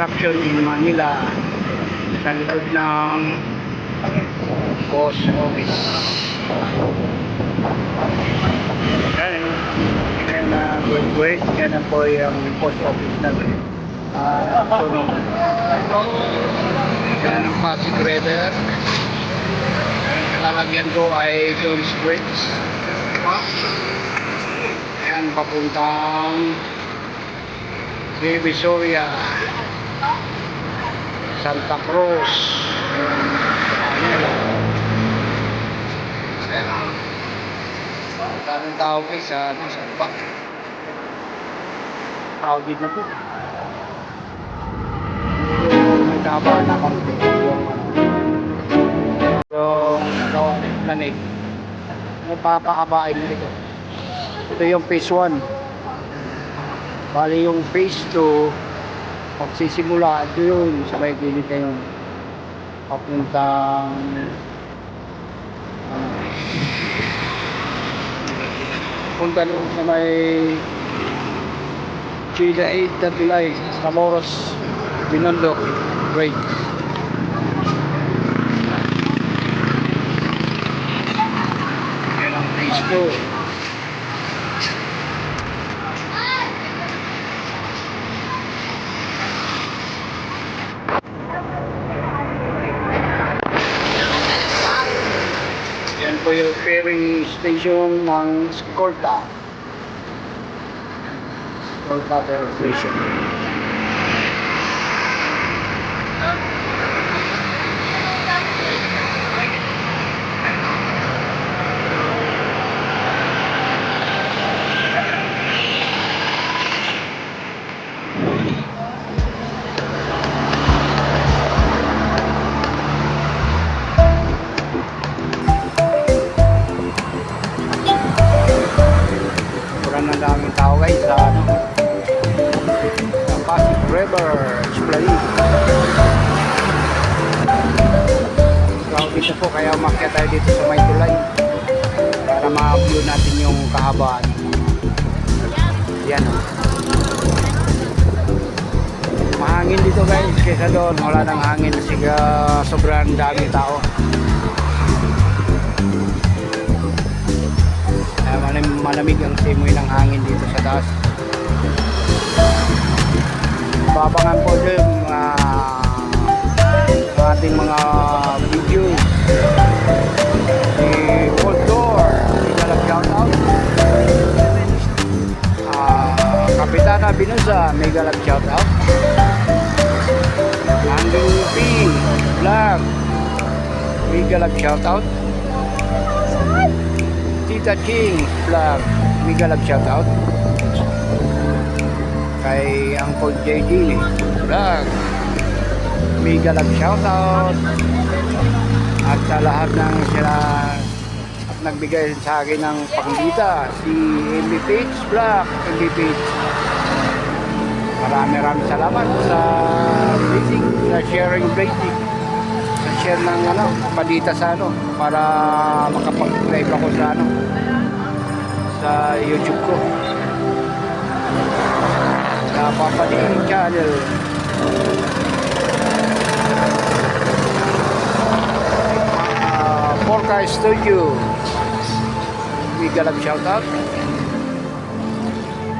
construction in Manila sa likod ng post office. Yan na wait. Yan na po yung post office natin. Sunog. Yan ang Pasig River. Lalagyan ko ay tourist bridge. Yan papuntang Divisoria, Santa Cruz. Daming tao guys sa pa. Crowded na po. Nagkaba na konti yung lanig. Napapakabain nito. Ito yung phase 1. Bali yung phase 2 magsisimula ito yun sa may gilid na yun papuntang punta doon sa may Chida 8 na tulay sa Moros Binondo Bridge. Yan ang phase 2. Yan po yung ferry station ng Scorta ferry station. Ang daming tao guys sa Pasig River Esplanade. Crowded na po kaya umakyat tayo dito sa may tulay para ma-view natin yung kahabaan. Yan o. Mahangin dito guys kaysa doon wala nang hangin kasi sobrang daming tao. Malamig ang simoy ng hangin dito sa taas. Babangan po dyan ating mga video. Si Cold Door, may shout out. Kapitana Binusa, may galap shout out. Andrew P. Vlog, may galap shout out. Tita King Vlog, mega love shoutout. Kay Uncle JD Vlog, mega love shoutout. At sa lahat ng sila at nagbigay sa akin ng pangbita, si MVP Vlog, MVP. Marami salamat sa blessing, sa sharing blessing. Share ng padita sa para makapag-live ako sa sa YouTube ko sa Papadining channel. Porca Studio, mega love shoutout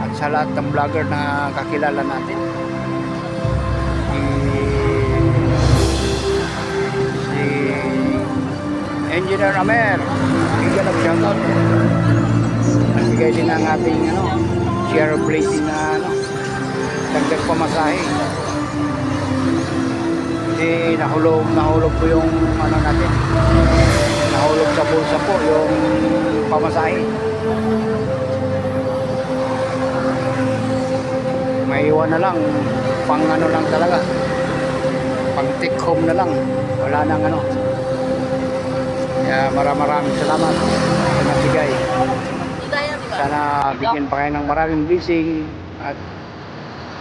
at sa lahat ng vlogger na kakilala natin. Engineer Amer, mega love shoutout. Nagbigay din ang ating share blazing na dagdag pamasahe. Hindi nahulog po yung natin. Nahulog sa bulsa po yung pamasahe. Maiwan na lang, pang lang talaga. Pang take home na lang. Wala nang Kaya maraming salamat sa nagbigay. Sana bigyan pa kayo ng maraming blessing at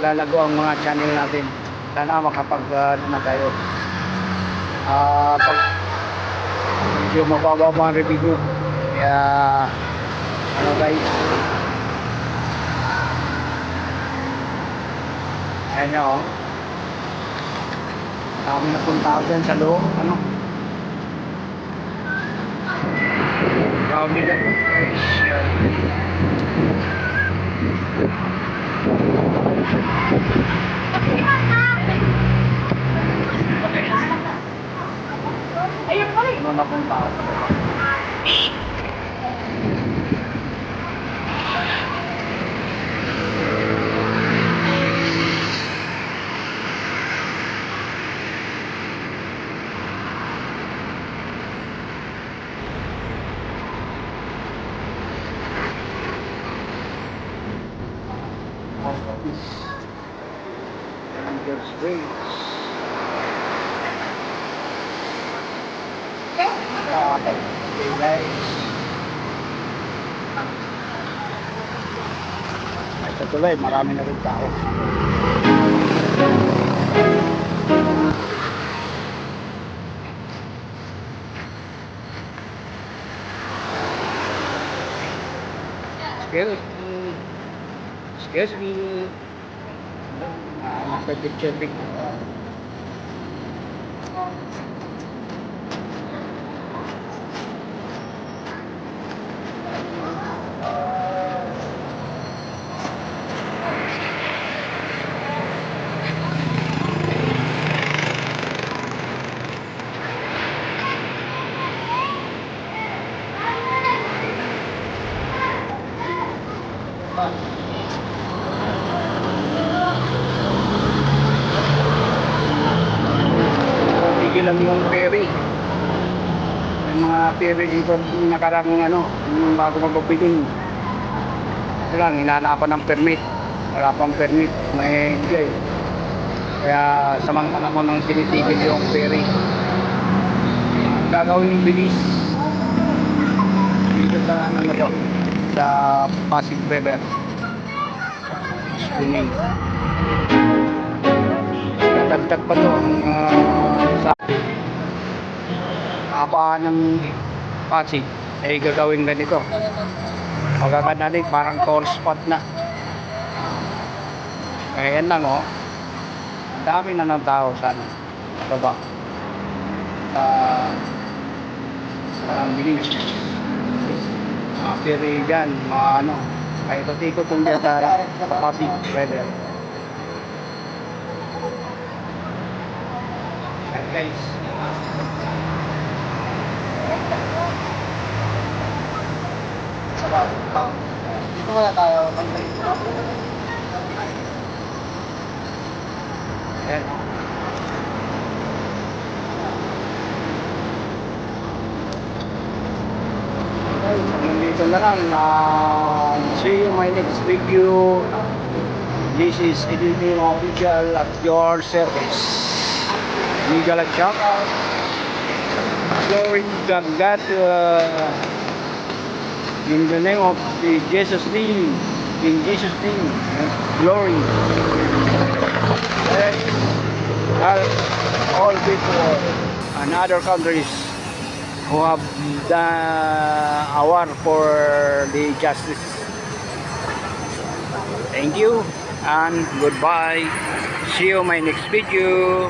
lalago ang mga channel natin. Sana makapag na tayo. Pag medyo mababa pa ang review. Kaya guys. Ayan nyo. Kami napunta ako dyan sa loob. Ano? Crowded ako. Ayun pa rin. Ano napunta ako? Post office. Angel's Bridge. Okay guys. Ito tuloy, marami na rin tao. Excuse me. Excuse me. Picture. Tigil lang yung ferry. May mga ferry dito nakarang yung bago magpapiling. Ito lang, hinahanapan ng permit. Wala pang permit, may bigay. Kaya samantala mo nang tinitigil yung ferry. Gagawin yung bilis. Dito sa sa Pasig River. Swimming. Dagdag pa to sa kapaan ng Pasig ay gagawin ganito. Magkakanalig parang tour spot na. Kaya yan lang ang dami na ng tao sa baba. Parang bilis. Pero yan, kahit ikot kung dyan sa Pasig River. Guys. Dito wala tayo. Ayan. Nandito na lang. See you in my next video. This is Editing Official at your service. Legal at shout out. Glory to God. In the name of Jesus' name. In Jesus' name. Glory. All people and other countries who have done a war for the justice. Thank you and goodbye. See you in my next video.